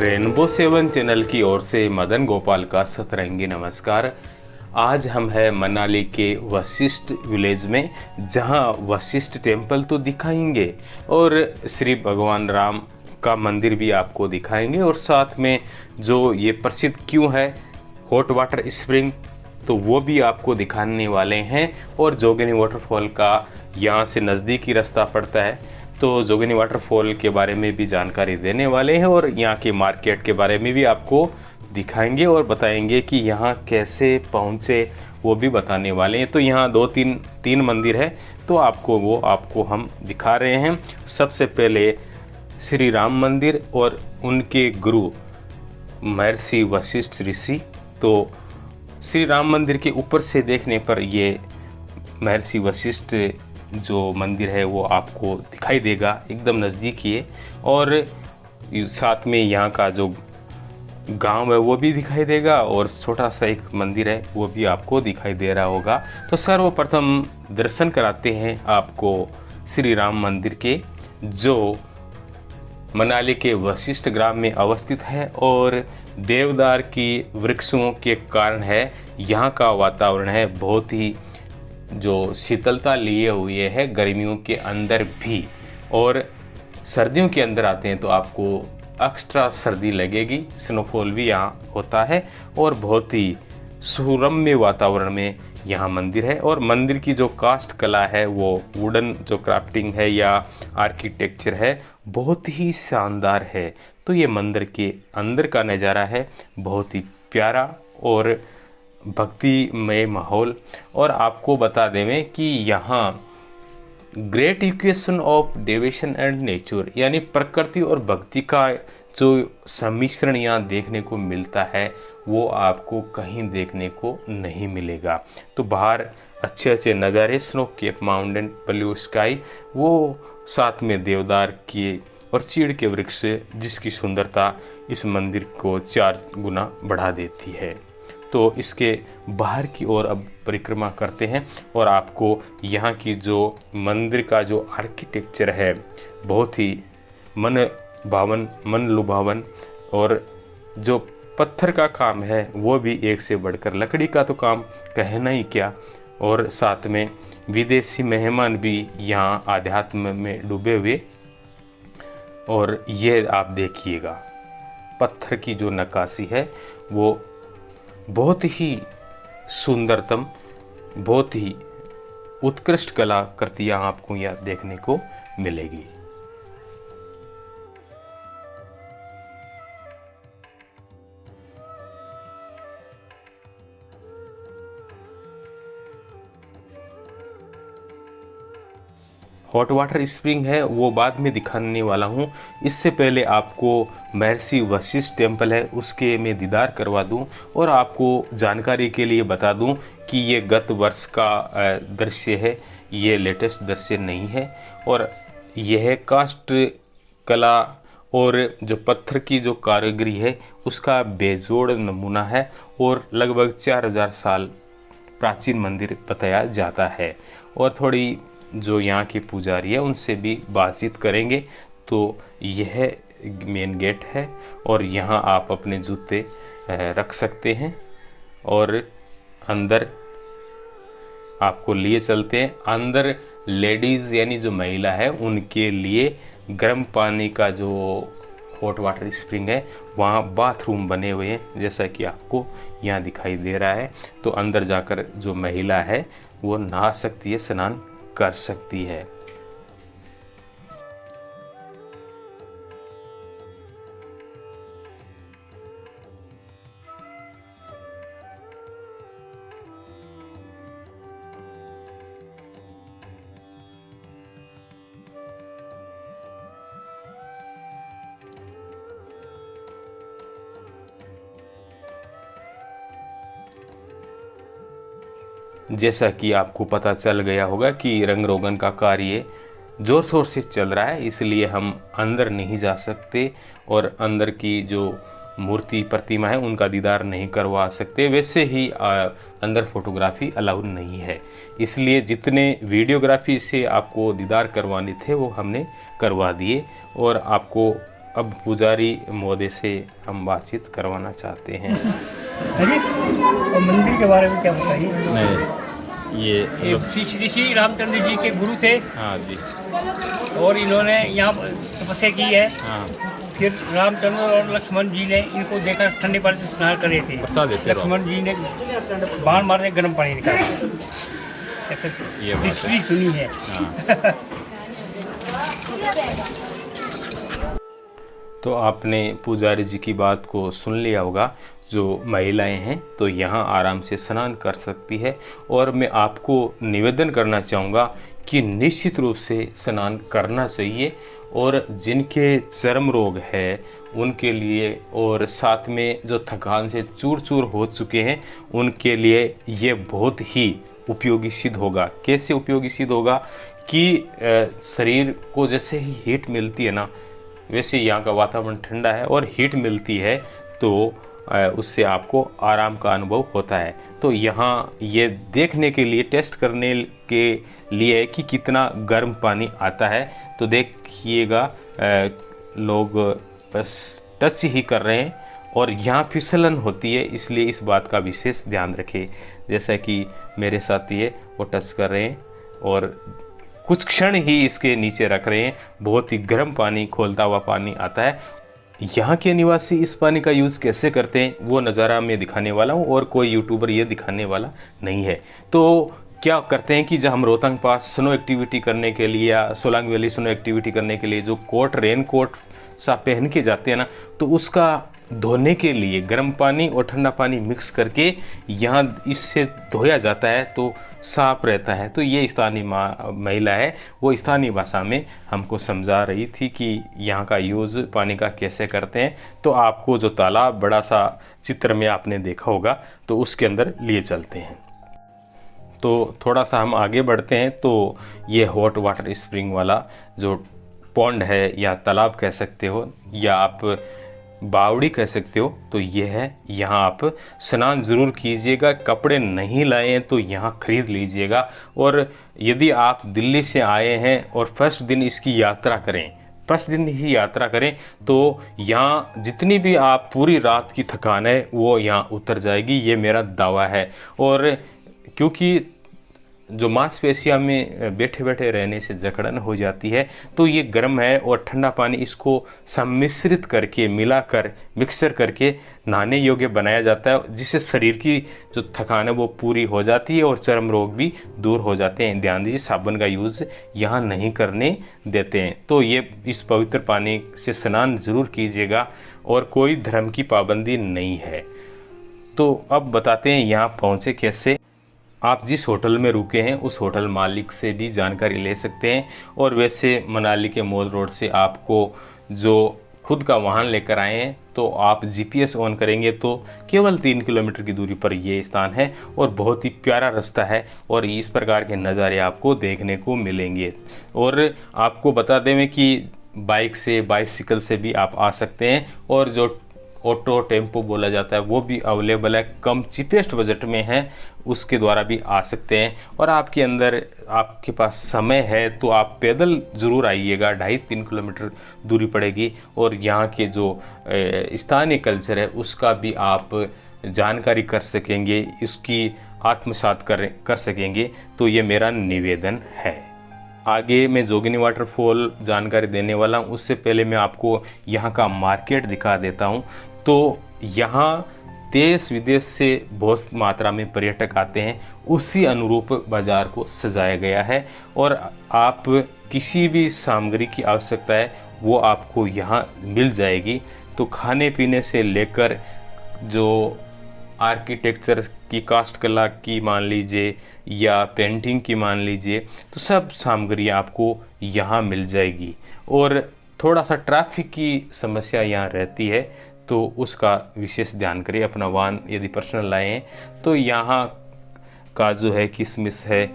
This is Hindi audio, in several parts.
रेनबो 7 चैनल की ओर से मदन गोपाल का सतरंगी नमस्कार। आज हम हैं मनाली के वशिष्ठ विलेज में, जहां वशिष्ठ टेम्पल तो दिखाएंगे और श्री भगवान राम का मंदिर भी आपको दिखाएंगे, और साथ में जो ये प्रसिद्ध क्यों है हॉट वाटर स्प्रिंग, तो वो भी आपको दिखाने वाले हैं। और जोगिनी वाटरफॉल का यहाँ से नज़दीकी रास्ता पड़ता है, तो जोगिनी वाटरफॉल के बारे में भी जानकारी देने वाले हैं और यहाँ के मार्केट के बारे में भी आपको दिखाएंगे और बताएंगे कि यहाँ कैसे पहुँचे, वो भी बताने वाले हैं। तो यहाँ तीन मंदिर है, तो आपको हम दिखा रहे हैं। सबसे पहले श्री राम मंदिर और उनके गुरु महर्षि वशिष्ठ ऋषि। तो श्री राम मंदिर के ऊपर से देखने पर ये महर्षि वशिष्ठ जो मंदिर है वो आपको दिखाई देगा, एकदम नज़दीक ही है। और साथ में यहाँ का जो गांव है वो भी दिखाई देगा, और छोटा सा एक मंदिर है वो भी आपको दिखाई दे रहा होगा। तो सर्वप्रथम दर्शन कराते हैं आपको श्री राम मंदिर के, जो मनाली के वशिष्ठ ग्राम में अवस्थित है और देवदार की वृक्षों के कारण है यहाँ का वातावरण है बहुत ही जो शीतलता लिए हुए है गर्मियों के अंदर भी। और सर्दियों के अंदर आते हैं तो आपको एक्स्ट्रा सर्दी लगेगी, स्नोफॉल भी यहाँ होता है, और बहुत ही सुरम्य वातावरण में यहाँ मंदिर है। और मंदिर की जो काष्ठ कला है, वो वुडन जो क्राफ्टिंग है या आर्किटेक्चर है, बहुत ही शानदार है। तो ये मंदिर के अंदर का नज़ारा है, बहुत ही प्यारा और भक्तिमय माहौल। और आपको बता दें कि यहाँ great equation of devotion and nature, यानी प्रकृति और भक्ति का जो सम्मिश्रण यहाँ देखने को मिलता है वो आपको कहीं देखने को नहीं मिलेगा। तो बाहर अच्छे अच्छे नज़ारे, snow cap mountain, blue sky, वो साथ में देवदार के और चीड़ के वृक्ष, जिसकी सुंदरता इस मंदिर को 4 गुना बढ़ा देती है। तो इसके बाहर की ओर अब परिक्रमा करते हैं और आपको यहाँ की जो मंदिर का जो आर्किटेक्चर है बहुत ही मन लुभावन, और जो पत्थर का काम है वो भी एक से बढ़कर, लकड़ी का तो काम कहना ही क्या। और साथ में विदेशी मेहमान भी यहाँ आध्यात्म में डूबे हुए, और ये आप देखिएगा पत्थर की जो नक्काशी है वो बहुत ही सुंदरतम, बहुत ही उत्कृष्ट कलाकृतियाँ आपको यहाँ देखने को मिलेगी। हॉट वाटर स्प्रिंग है वो बाद में दिखाने वाला हूँ। इससे पहले आपको महर्षि वशिष्ठ टेम्पल है उसके मैं दीदार करवा दूँ, और आपको जानकारी के लिए बता दूँ कि ये गत वर्ष का दृश्य है, ये लेटेस्ट दृश्य नहीं है। और यह काष्ठ कला और जो पत्थर की जो कारीगरी है उसका बेजोड़ नमूना है, और लगभग 4000 साल प्राचीन मंदिर बताया जाता है। और थोड़ी जो यहाँ के पुजारी है उनसे भी बातचीत करेंगे। तो यह मेन गेट है, और यहाँ आप अपने जूते रख सकते हैं, और अंदर आपको लिए चलते हैं। अंदर लेडीज़ यानी जो महिला है उनके लिए गर्म पानी का जो हॉट वाटर स्प्रिंग है वहाँ बाथरूम बने हुए हैं, जैसा कि आपको यहाँ दिखाई दे रहा है। तो अंदर जाकर जो महिला है वो नहा सकती है, स्नान कर सकती है। जैसा कि आपको पता चल गया होगा कि रंग रोगन का कार्य ज़ोर शोर से चल रहा है, इसलिए हम अंदर नहीं जा सकते और अंदर की जो मूर्ति प्रतिमा है उनका दीदार नहीं करवा सकते। वैसे ही अंदर फोटोग्राफी अलाउड नहीं है, इसलिए जितने वीडियोग्राफी से आपको दीदार करवाने थे वो हमने करवा दिए। और आपको अब पुजारी महोदय से हम बातचीत करवाना चाहते हैं। अरे और मंदिर के बारे में क्या बताइए? नहीं, ये श्री रामचंद्र जी के गुरु थे। हाँ जी। और इन्होंने यहाँ तपस्या की है। हाँ, फिर रामचंद्र और लक्ष्मण जी ने इनको देखा ठंडे पानी से स्नान कर रहे थे। बसा देते रहो। लक्ष्मण जी ने बाण मारने गर्म पानी निकाला। ऐसे ये बात है। हिस्ट्री सुनी है। हाँ। तो आपने पुजारी जी की बात को सुन लिया होगा। जो महिलाएं हैं तो यहाँ आराम से स्नान कर सकती है, और मैं आपको निवेदन करना चाहूँगा कि निश्चित रूप से स्नान करना चाहिए। और जिनके चर्म रोग है उनके लिए, और साथ में जो थकान से चूर चूर हो चुके हैं उनके लिए ये बहुत ही उपयोगी सिद्ध होगा। कैसे उपयोगी सिद्ध होगा कि शरीर को जैसे ही हीट मिलती है ना, वैसे यहाँ का वातावरण ठंडा है और हीट मिलती है तो उससे आपको आराम का अनुभव होता है। तो यहाँ ये देखने के लिए, टेस्ट करने के लिए कि कितना गर्म पानी आता है, तो देखिएगा लोग बस टच ही कर रहे हैं और यहाँ फिसलन होती है, इसलिए इस बात का विशेष ध्यान रखें। जैसा कि मेरे साथी है वो टच कर रहे हैं और कुछ क्षण ही इसके नीचे रख रहे हैं। बहुत ही गर्म पानी, खोलता हुआ पानी आता है। यहाँ के निवासी इस पानी का यूज़ कैसे करते हैं वो नज़ारा मैं दिखाने वाला हूँ, और कोई यूट्यूबर ये दिखाने वाला नहीं है। तो क्या करते हैं कि जब हम रोहतांग पास स्नो एक्टिविटी करने के लिए या सोलांग वैली स्नो एक्टिविटी करने के लिए जो कोट, रेन कोट सा पहन के जाते हैं ना, तो उसका धोने के लिए गर्म पानी और ठंडा पानी मिक्स करके यहाँ इससे धोया जाता है तो साफ रहता है। तो ये स्थानीय महिला है, वो स्थानीय भाषा में हमको समझा रही थी कि यहाँ का यूज़ पानी का कैसे करते हैं। तो आपको जो तालाब बड़ा सा चित्र में आपने देखा होगा, तो उसके अंदर लिए चलते हैं। तो थोड़ा सा हम आगे बढ़ते हैं। तो ये हॉट वाटर स्प्रिंग वाला जो पॉन्ड है, या तालाब कह सकते हो, या आप बावड़ी कह सकते हो, तो ये है। यहाँ आप स्नान ज़रूर कीजिएगा। कपड़े नहीं लाए हैं तो यहाँ ख़रीद लीजिएगा। और यदि आप दिल्ली से आए हैं और फर्स्ट दिन इसकी यात्रा करें, फर्स्ट दिन ही यात्रा करें, तो यहाँ जितनी भी आप पूरी रात की थकान है वो यहाँ उतर जाएगी, ये मेरा दावा है। और क्योंकि जो मांसपेशियाँ में बैठे बैठे रहने से जकड़न हो जाती है, तो ये गर्म है और ठंडा पानी इसको सम्मिश्रित करके, मिलाकर, मिक्सर करके नहाने योग्य बनाया जाता है, जिससे शरीर की जो थकान है वो पूरी हो जाती है और चर्म रोग भी दूर हो जाते हैं। ध्यान दीजिए, साबुन का यूज़ यहाँ नहीं करने देते हैं। तो ये इस पवित्र पानी से स्नान ज़रूर कीजिएगा, और कोई धर्म की पाबंदी नहीं है। तो अब बताते हैं यहाँ पहुँचे कैसे। आप जिस होटल में रुके हैं उस होटल मालिक से भी जानकारी ले सकते हैं। और वैसे मनाली के मॉल रोड से आपको जो खुद का वाहन लेकर आए हैं, तो आप जीपीएस ऑन करेंगे तो केवल 3 किलोमीटर की दूरी पर ये स्थान है, और बहुत ही प्यारा रास्ता है, और इस प्रकार के नज़ारे आपको देखने को मिलेंगे। और आपको बता दें कि बाइक से, बाइसिकल से भी आप आ सकते हैं, और जो ऑटो टेम्पो बोला जाता है वो भी अवेलेबल है, कम चीपेस्ट बजट में है, उसके द्वारा भी आ सकते हैं। और आपके पास समय है तो आप पैदल ज़रूर आइएगा। 2.5-3 किलोमीटर दूरी पड़ेगी, और यहाँ के जो स्थानीय कल्चर है उसका भी आप जानकारी कर सकेंगे, इसकी आत्मसात कर सकेंगे। तो ये मेरा निवेदन है। आगे मैं जोगिनी वाटरफॉल जानकारी देने वाला हूँ, उससे पहले मैं आपको यहाँ का मार्केट दिखा देता हूँ। तो यहाँ देश विदेश से बहुत मात्रा में पर्यटक आते हैं, उसी अनुरूप बाज़ार को सजाया गया है। और आप किसी भी सामग्री की आवश्यकता है वो आपको यहाँ मिल जाएगी। तो खाने पीने से लेकर जो आर्किटेक्चर की, कास्ट कला की मान लीजिए, या पेंटिंग की मान लीजिए, तो सब सामग्री आपको यहाँ मिल जाएगी। और थोड़ा सा ट्रैफिक की समस्या यहाँ रहती है, तो उसका विशेष ध्यान करिए। अपना वाहन यदि पर्सनल लाए हैं तो यहाँ काजू है, किशमिश है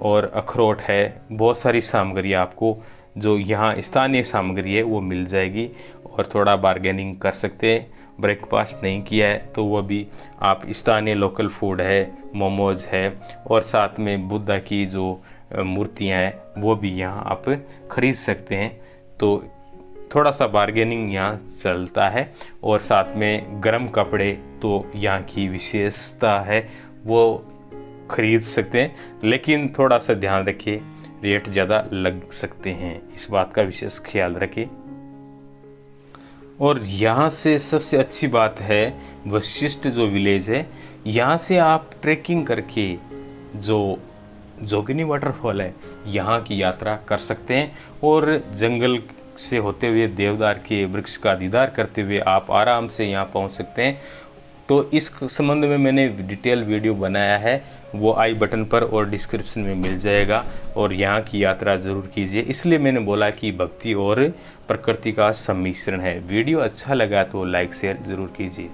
और अखरोट है, बहुत सारी सामग्री आपको जो यहाँ स्थानीय सामग्री है वो मिल जाएगी। और थोड़ा बार्गेनिंग कर सकते हैं। ब्रेकफास्ट नहीं किया है तो वो भी आप स्थानीय लोकल फूड है, मोमोज है, और साथ में बुद्धा की जो मूर्तियाँ हैं वो भी यहाँ आप खरीद सकते हैं। तो थोड़ा सा बार्गेनिंग यहाँ चलता है, और साथ में गर्म कपड़े तो यहाँ की विशेषता है, वो खरीद सकते हैं, लेकिन थोड़ा सा ध्यान रखिए, रेट ज़्यादा लग सकते हैं, इस बात का विशेष ख्याल रखिए। और यहाँ से सबसे अच्छी बात है वशिष्ठ जो विलेज है, यहाँ से आप ट्रैकिंग करके जो जोगिनी वाटरफॉल है यहाँ की यात्रा कर सकते हैं, और जंगल से होते हुए देवदार के वृक्ष का दीदार करते हुए आप आराम से यहाँ पहुँच सकते हैं। तो इस संबंध में मैंने डिटेल वीडियो बनाया है, वो आई बटन पर और डिस्क्रिप्शन में मिल जाएगा, और यहाँ की यात्रा ज़रूर कीजिए। इसलिए मैंने बोला कि भक्ति और प्रकृति का सम्मिश्रण है। वीडियो अच्छा लगा तो लाइक शेयर ज़रूर कीजिए।